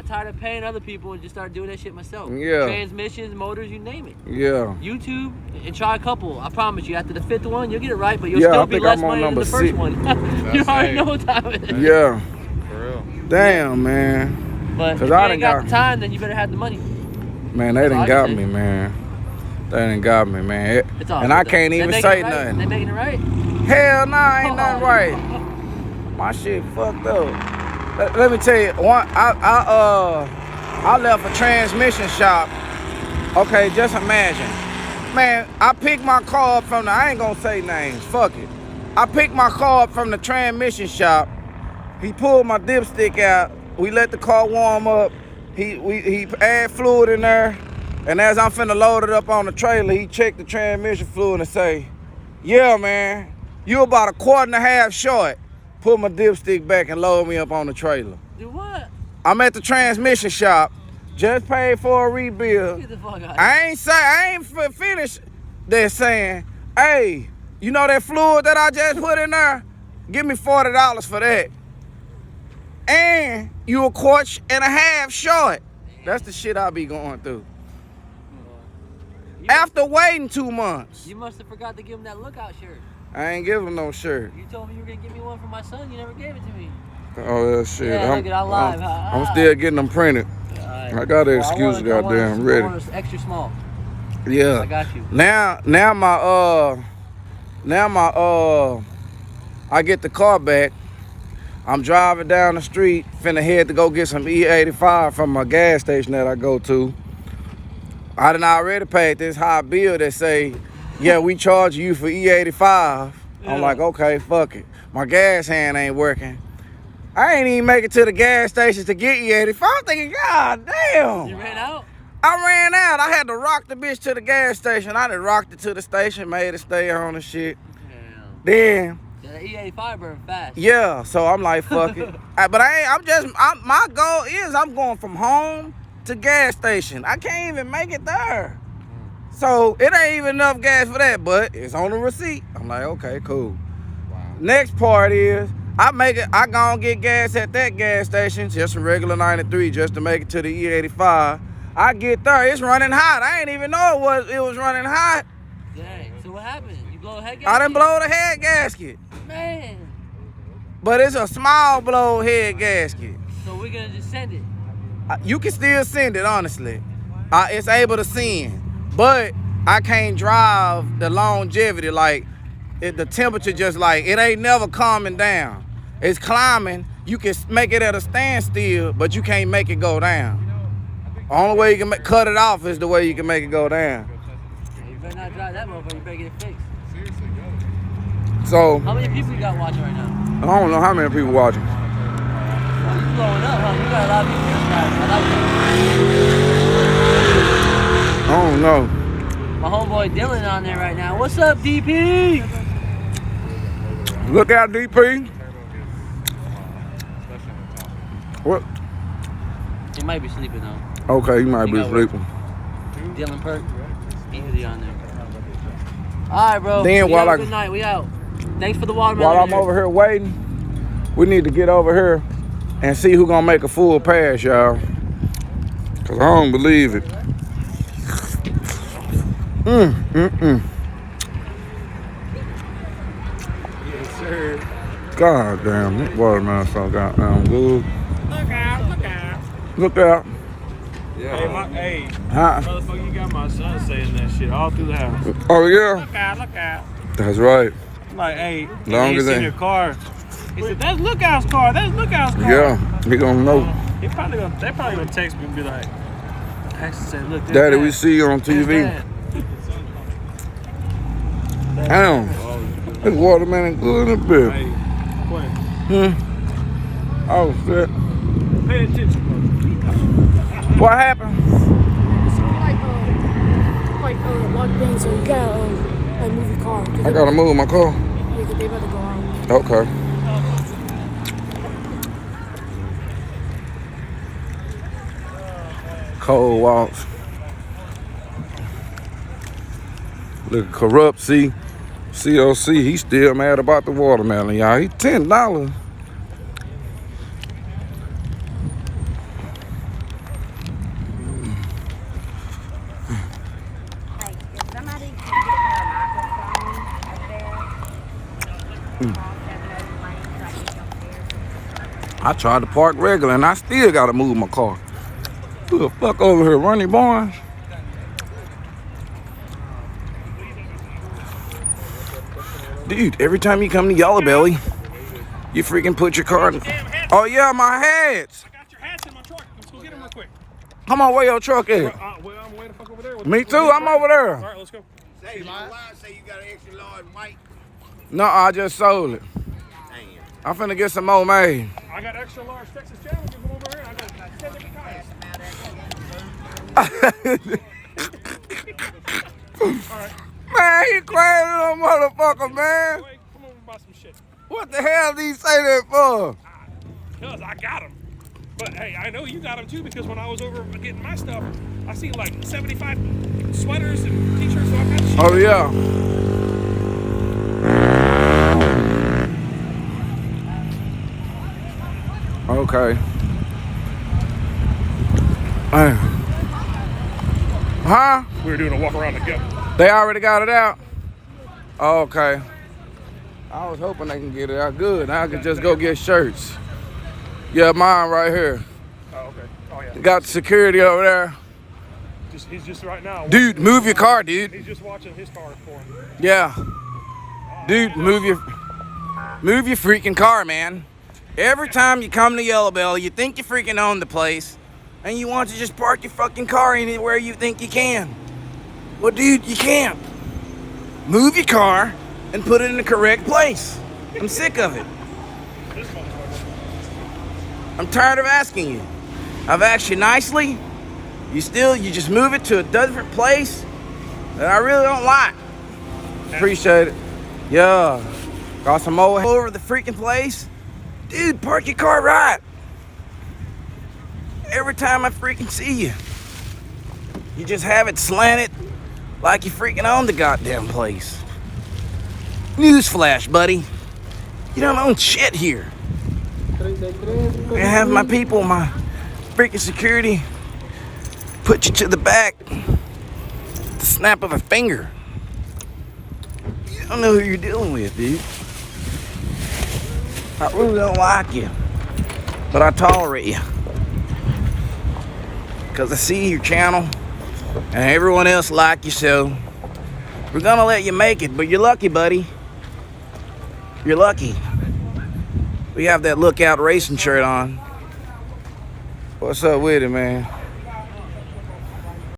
I'm tired of paying other people and just started doing that shit myself. Yeah. Transmissions, motors, you name it. Yeah. YouTube and try a couple. I promise you, after the 5th one, you'll get it right, but you'll Yeah, still I be think less I'm on money than number the first 6. one. You already know what time it is. Yeah. For real. Damn, man. But if you I ain't got the time, then you better have the money. Man, they done got me, man. They done got me, man. It's all And good, I though. can't even They say making it right? nothing. They making it right? Hell nah, ain't nothing right. My shit fucked up. Let me tell you, I left a transmission shop. Okay, just imagine. Man, I picked my car up from I ain't gonna say names, fuck it. I picked my car up from the transmission shop. He pulled my dipstick out. We let the car warm up. He add fluid in there. And as I'm finna load it up on the trailer, he checked the transmission fluid and say, yeah, man, you about a quart and a half short. Put my dipstick back and load me up on the trailer. Do what? I'm at the transmission shop, just paid for a rebuild. Get the fuck out of I ain't finished. They're saying, hey, you know that fluid that I just put in there? Give me $40 for that. And you a quart and a half short. That's the shit I be going through. After waiting 2 months. You must have forgot to give him that lookout shirt. I ain't give him no shirt. You told me you were gonna give me one for my son. You never gave it to me. Oh, that shit. Yeah, look at our live. I'm still getting them printed. Right. I got an excuse, goddamn. I'm ready. I want extra small. Yeah. I got you. Now I get the car back. I'm driving down the street, finna head to go get some E85 from my gas station that I go to. I done already paid this high bill that say, yeah, we charge you for E85. Yeah. I'm like, okay, fuck it. My gas hand ain't working. I ain't even make it to the gas station to get E85. I'm thinking, God damn. You ran out? I ran out. I had to rock the bitch to the gas station. I done rocked it to the station, made it stay on and shit. Damn. Then, Yeah, the E85 burn fast. yeah, so I'm like, fuck it. My goal is I'm going from home to gas station. I can't even make it there. So it ain't even enough gas for that, but it's on the receipt. I'm like, okay, cool. Wow. Next part is I go and get gas at that gas station, just a regular 93, just to make it to the E85. I get there, it's running hot. I ain't even know it was running hot. Dang, so what happened? You blow a head gasket? I done blow the head gasket. Man. But it's a small blow head gasket. So we're gonna just send it? You can still send it, honestly. It's able to send. But I can't drive the longevity, like the temperature just like, it ain't never calming down. It's climbing, you can make it at a standstill, but you can't make it go down. The only way you can cut it off is the way you can make it go down. You better not drive that motherfucker, you better get it fixed. So, How many people you got watching right now? I don't know how many people watching. Oh, you blowing up, huh? You got a lot of people here. I don't know. My homeboy Dylan on there right now. What's up, DP? Look out, DP. What? He might be sleeping though. Okay, you might be sleeping. Dylan Perk. Easy on there. Alright, bro. Then we while have a good night. We out. Thanks for the watermelon. While I'm over here waiting, we need to get over here and see who gonna make a full pass, y'all. Cause I don't believe it. Yes, sir. God damn, this watermelon so goddamn good. Look out, look out. Look out. Yeah. Hey, Huh? motherfucker, you got my son saying that shit all through the house. Oh yeah? Look out, look out. That's right. I'm like, hey, Long he as seen they- your car. He said, that's Lookout's car, that's Lookout's car. Yeah, he gonna know. They probably gonna text me and be like, actually say, look, there's Daddy, that. we see you on There's TV. that. Damn, this watermelon good in a bit. Hey, Quinn, Oh shit. pay attention, bro. What happened? Locked in, so you gotta like move your car. I gotta move my car. Yeah, 'cause they about to go out. Okay. Cold walks. Look, corrupt, see? COC, he still mad about the watermelon, y'all. He $10. I tried to park regular and I still gotta move my car. Who the fuck over here, Ronnie Barnes? Dude, every time you come to Yello Belly, you freaking put your car in. Oh yeah, my hats. I got your hats in my truck. Let's go get them real quick. Come on, where your truck at? Well, I'm way the fuck over there. Me too, I'm over there. All right, let's go. Say you got an extra large white. No, I just sold it. I'm finna get some more made. I got extra large Texas challenges over here. I got 10 different kinds. All right. Man, you crazy little motherfucker, man. Wait, come over and buy some shit. What the hell did he say that for? Because I got them. But hey, I know you got them too because when I was over getting my stuff, I seen like 75 sweaters and t-shirts. So I got shit. Oh, yeah. Okay. Huh? We were doing a walk around the gut. They already got it out? Oh, okay. I was hoping they can get it out good. Now I can just go get shirts. Yeah, mine right here. Oh, okay. Oh, yeah. Got security over there. He's just right now. Dude, move your car, dude. He's just watching his car for him. Yeah. Dude, move your freaking car, man. Every time you come to Yello Belly, you think you freaking own the place, and you want to just park your fucking car anywhere you think you can. Well, dude, you can't. Move your car and put it in the correct place. I'm sick of it. I'm tired of asking you. I've asked you nicely. You just move it to a different place that I really don't like. Appreciate it. Yeah. Got some more over the freaking place. Dude, park your car right. Every time I freaking see you, you just have it slanted like you freaking own the goddamn place. Newsflash, buddy. You don't own shit here. I have my people, my freaking security, put you to the back. The snap of a finger. You don't know who you're dealing with, dude. I really don't like you, but I tolerate you. Because I see your channel, and everyone else like you, so we're gonna let you make it, but you're lucky, buddy. You're lucky. We have that Lookout Racing shirt on. What's up with it, man?